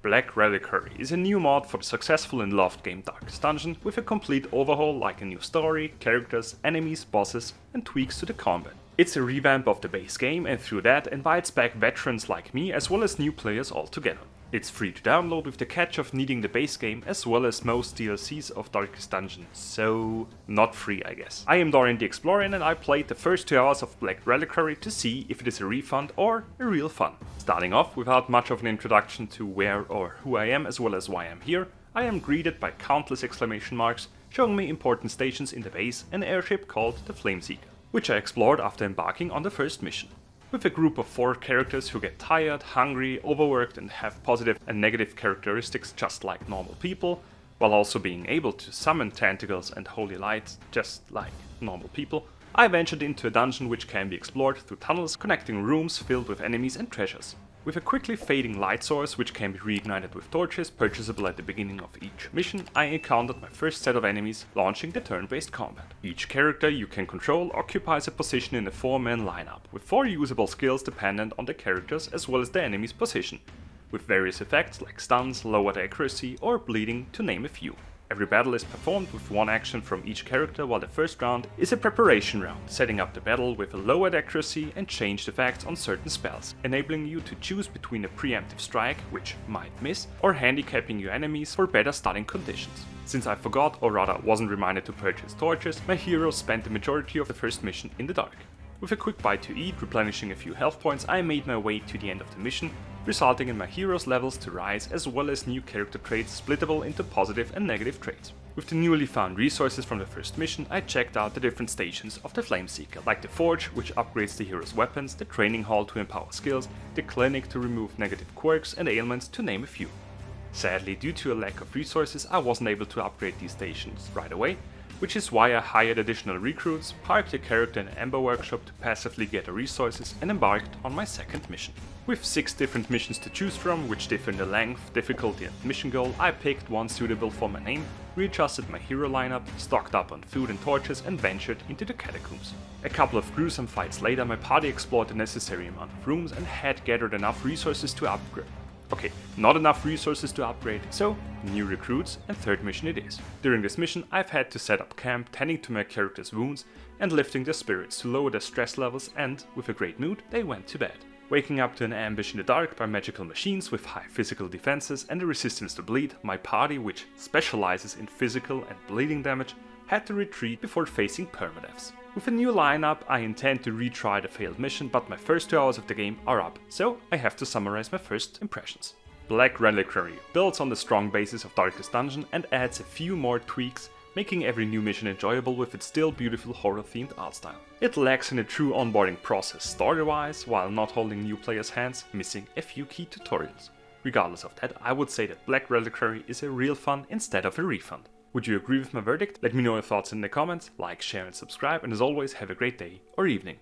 Black Reliquary is a new mod for the successful and loved game Darkest Dungeon with a complete overhaul like a new story, characters, enemies, bosses and tweaks to the combat. It's a revamp of the base game and through that invites back veterans like me as well as new players altogether. It's free to download with the catch of needing the base game as well as most DLCs of Darkest Dungeon, so not free I guess. I am Dorian the Explorer and I played the first 2 hours of Black Reliquary to see if it is a refund or a real fun. Starting off without much of an introduction to where or who I am as well as why I'm here, I am greeted by countless exclamation marks showing me important stations in the base and airship called the Flameseeker, which I explored after embarking on the first mission. With a group of 4 characters who get tired, hungry, overworked and have positive and negative characteristics just like normal people, while also being able to summon tentacles and holy light just like normal people, I ventured into a dungeon which can be explored through tunnels connecting rooms filled with enemies and treasures. With a quickly fading light source which can be reignited with torches purchasable at the beginning of each mission, I encountered my first set of enemies launching the turn-based combat. Each character you can control occupies a position in a 4-man lineup, with 4 usable skills dependent on the characters as well as the enemy's position, with various effects like stuns, lowered accuracy or bleeding to name a few. Every battle is performed with 1 action from each character, while the first round is a preparation round, setting up the battle with a lowered accuracy and changed effects on certain spells, enabling you to choose between a preemptive strike, which might miss, or handicapping your enemies for better starting conditions. Since I forgot, or rather wasn't reminded to purchase torches, my hero spent the majority of the first mission in the dark. With a quick bite to eat, replenishing a few health points, I made my way to the end of the mission, resulting in my hero's levels to rise as well as new character traits splittable into positive and negative traits. With the newly found resources from the first mission, I checked out the different stations of the Flameseeker, like the Forge, which upgrades the hero's weapons, the Training Hall to empower skills, the Clinic to remove negative quirks and ailments to name a few. Sadly, due to a lack of resources, I wasn't able to upgrade these stations right away, which is why I hired additional recruits, parked a character in an Ember workshop to passively gather resources and embarked on my second mission. With 6 different missions to choose from, which differ in the length, difficulty and mission goal, I picked one suitable for my name, readjusted my hero lineup, stocked up on food and torches and ventured into the catacombs. A couple of gruesome fights later, my party explored the necessary amount of rooms and had gathered enough resources to upgrade. Okay, not enough resources to upgrade, so new recruits and third mission it is. During this mission I've had to set up camp, tending to my character's wounds and lifting their spirits to lower their stress levels, and with a great mood they went to bed. Waking up to an ambush in the dark by magical machines with high physical defenses and a resistance to bleed, my party, which specializes in physical and bleeding damage, had to retreat before facing permadeaths. With a new lineup, I intend to retry the failed mission, but my first 2 hours of the game are up, so I have to summarize my first impressions. Black Reliquary builds on the strong basis of Darkest Dungeon and adds a few more tweaks, making every new mission enjoyable with its still beautiful horror-themed art style. It lacks in a true onboarding process story-wise, while not holding new players' hands, missing a few key tutorials. Regardless of that, I would say that Black Reliquary is a real fun instead of a refund. Would you agree with my verdict? Let me know your thoughts in the comments, like, share and subscribe, and as always have a great day or evening.